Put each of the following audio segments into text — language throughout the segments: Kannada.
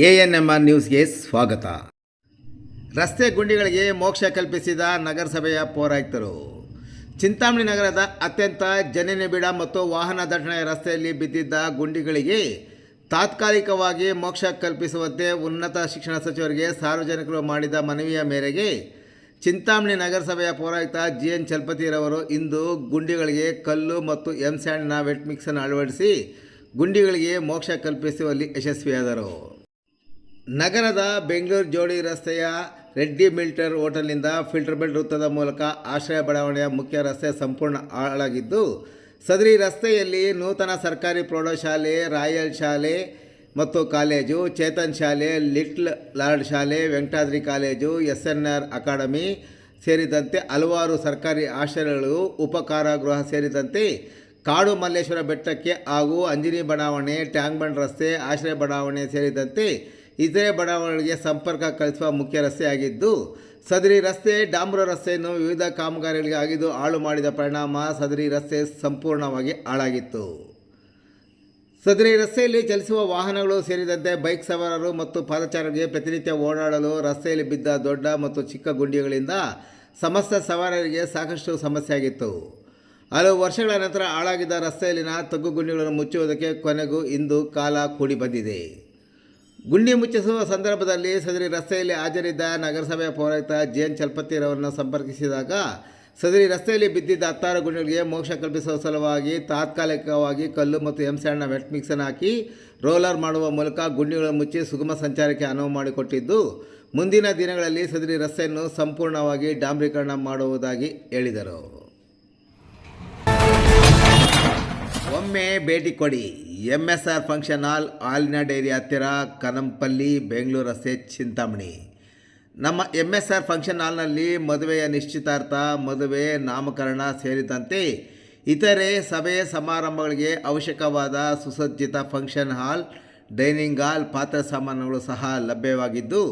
ANMR ನ್ಯೂಸ್ಗೆ ಸ್ವಾಗತ. ರಸ್ತೆ ಗುಂಡಿಗಳಿಗೆ ಮೋಕ್ಷ ಕಲ್ಪಿಸಿದ ನಗರಸಭೆಯ ಪೌರಾಯುಕ್ತರು. ಚಿಂತಾಮಣಿ ನಗರದ ಅತ್ಯಂತ ಜನನಿಬಿಡ ಮತ್ತು ವಾಹನ ದಟ್ಟಣೆಯ ರಸ್ತೆಯಲ್ಲಿ ಬಿದ್ದಿದ್ದ ಗುಂಡಿಗಳಿಗೆ ತಾತ್ಕಾಲಿಕವಾಗಿ ಮೋಕ್ಷ ಕಲ್ಪಿಸುವಂತೆ ಉನ್ನತ ಶಿಕ್ಷಣ ಸಚಿವರಿಗೆ ಸಾರ್ವಜನಿಕರು ಮಾಡಿದ ಮನವಿಯ ಮೇರೆಗೆ ಚಿಂತಾಮಣಿ ನಗರಸಭೆಯ ಪೌರಾಯುಕ್ತ GN ಚಲಪತಿರವರು ಇಂದು ಗುಂಡಿಗಳಿಗೆ ಕಲ್ಲು ಮತ್ತು ಸ್ಯಾಂಡ್ನ ವೆಟ್ ಮಿಕ್ಸನ್ನು ಅಳವಡಿಸಿ ಗುಂಡಿಗಳಿಗೆ ಮೋಕ್ಷ ಕಲ್ಪಿಸುವಲ್ಲಿ ಯಶಸ್ವಿಯಾದರು. ನಗರದ ಬೆಂಗಳೂರು ಜೋಡಿ ರಸ್ತೆಯ ರೆಡ್ಡಿ ಮಿಲ್ಟರ್ ಹೋಟೆಲ್ನಿಂದ ಫಿಲ್ಟರ್ ಬೆಲ್ ವೃತ್ತದ ಮೂಲಕ ಆಶ್ರಯ ಬಡಾವಣೆಯ ಮುಖ್ಯ ರಸ್ತೆ ಸಂಪೂರ್ಣ ಹಾಳಾಗಿದ್ದು, ಸದರಿ ರಸ್ತೆಯಲ್ಲಿ ನೂತನ ಸರ್ಕಾರಿ ಪ್ರೌಢಶಾಲೆ, ರಾಯಲ್ ಶಾಲೆ ಮತ್ತು ಕಾಲೇಜು, ಚೇತನ್ ಶಾಲೆ, ಲಿಟ್ಲ್ ಲಾರ್ಡ್ ಶಾಲೆ, ವೆಂಕಟಾದ್ರಿ ಕಾಲೇಜು, SNR ಅಕಾಡೆಮಿ ಸೇರಿದಂತೆ ಹಲವಾರು ಸರ್ಕಾರಿ ಆಶ್ರಯಗಳು, ಉಪಕಾರಾಗೃಹ ಸೇರಿದಂತೆ ಕಾಡು ಮಲ್ಲೇಶ್ವರ ಬೆಟ್ಟಕ್ಕೆ ಹಾಗೂ ಅಂಜನಿ ಬಡಾವಣೆ, ಟ್ಯಾಂಕ್ ಬಂಡ್ ರಸ್ತೆ, ಆಶ್ರಯ ಬಡಾವಣೆ ಸೇರಿದಂತೆ ಇತರೆ ಬಡಾವಣೆಗಳಿಗೆ ಸಂಪರ್ಕ ಕಲ್ಪಿಸುವ ಮುಖ್ಯ ರಸ್ತೆಯಾಗಿದ್ದು, ಸದರಿ ರಸ್ತೆ ಡಾಂಬರು ರಸ್ತೆಯನ್ನು ವಿವಿಧ ಕಾಮಗಾರಿಗಳಿಗೆ ಆಗಿದ್ದು ಹಾಳು ಮಾಡಿದ ಪರಿಣಾಮ ಸದರಿ ರಸ್ತೆ ಸಂಪೂರ್ಣವಾಗಿ ಹಾಳಾಗಿತ್ತು. ಸದರಿ ರಸ್ತೆಯಲ್ಲಿ ಚಲಿಸುವ ವಾಹನಗಳು ಸೇರಿದಂತೆ ಬೈಕ್ ಸವಾರರು ಮತ್ತು ಪಾದಚಾರರಿಗೆ ಪ್ರತಿನಿತ್ಯ ಓಡಾಡಲು ರಸ್ತೆಯಲ್ಲಿ ಬಿದ್ದ ದೊಡ್ಡ ಮತ್ತು ಚಿಕ್ಕ ಗುಂಡಿಗಳಿಂದ ಸಮಸ್ತ ಸವಾರರಿಗೆ ಸಾಕಷ್ಟು ಸಮಸ್ಯೆಯಾಗಿತ್ತು. ಹಲವು ವರ್ಷಗಳ ನಂತರ ಹಾಳಾಗಿದ್ದ ರಸ್ತೆಯಲ್ಲಿನ ತಗ್ಗು ಗುಂಡಿಗಳನ್ನು ಮುಚ್ಚುವುದಕ್ಕೆ ಕೊನೆಗೂ ಇಂದು ಕಾಲ ಕೂಡಿ ಬಂದಿದೆ. ಗುಂಡಿ ಮುಚ್ಚಿಸುವ ಸಂದರ್ಭದಲ್ಲಿ ಸದರಿ ರಸ್ತೆಯಲ್ಲಿ ಹಾಜರಿದ್ದ ನಗರಸಭೆಯ ಪೌರಾಯುಕ್ತ GN ಚಲಪತಿರವರನ್ನು ಸಂಪರ್ಕಿಸಿದಾಗ ಸದರಿ ರಸ್ತೆಯಲ್ಲಿ ಬಿದ್ದಿದ್ದ 16 ಗುಂಡಿಗಳಿಗೆ ಮೋಕ್ಷ ಕಲ್ಪಿಸುವ ಸಲುವಾಗಿ ತಾತ್ಕಾಲಿಕವಾಗಿ ಕಲ್ಲು ಮತ್ತು ಸ್ಯಾಂಡ್ನ ವೆಟ್ ಮಿಕ್ಸನ್ನು ಹಾಕಿ ರೋಲರ್ ಮಾಡುವ ಮೂಲಕ ಗುಂಡಿಗಳನ್ನು ಮುಚ್ಚಿ ಸುಗಮ ಸಂಚಾರಕ್ಕೆ ಅನುವು ಮಾಡಿಕೊಟ್ಟಿದ್ದು, ಮುಂದಿನ ದಿನಗಳಲ್ಲಿ ಸದರಿ ರಸ್ತೆಯನ್ನು ಸಂಪೂರ್ಣವಾಗಿ ಡಾಂಬರೀಕರಣ ಮಾಡುವುದಾಗಿ ಹೇಳಿದರು. ಒಮ್ಮೆ ಭೇಟಿ ಕೊಡಿ. MSR ಫಂಕ್ಷನ್ ಹಾಲ್, ಹಾಲಿನ ಡೈರಿ ಹತ್ತಿರ, ಕನಂಪಲ್ಲಿ, ಬೆಂಗಳೂರು ರಸ್ತೆ, ಚಿಂತಾಮಣಿ. ನಮ್ಮ MSR ಫಂಕ್ಷನ್ ಹಾಲ್ನಲ್ಲಿ ಮದುವೆಯ ನಿಶ್ಚಿತಾರ್ಥ, ಮದುವೆ, ನಾಮಕರಣ ಸೇರಿದಂತೆ ಇತರೆ ಸಭೆ ಸಮಾರಂಭಗಳಿಗೆ ಅವಶ್ಯಕವಾದ ಸುಸಜ್ಜಿತ ಫಂಕ್ಷನ್ ಹಾಲ್, ಡೈನಿಂಗ್ ಹಾಲ್, ಪಾತ್ರೆ ಸಾಮಾನುಗಳು ಸಹ ಲಭ್ಯವಾಗಿದ್ದು,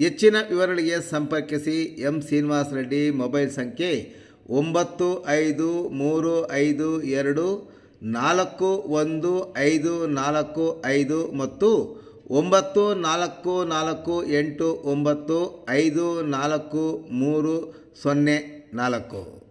ಹೆಚ್ಚಿನ ವಿವರಗಳಿಗೆ ಸಂಪರ್ಕಿಸಿ. M. ಶ್ರೀನಿವಾಸ ರೆಡ್ಡಿ. ಮೊಬೈಲ್ ಸಂಖ್ಯೆ 9535141545 ಮತ್ತು 9448954304.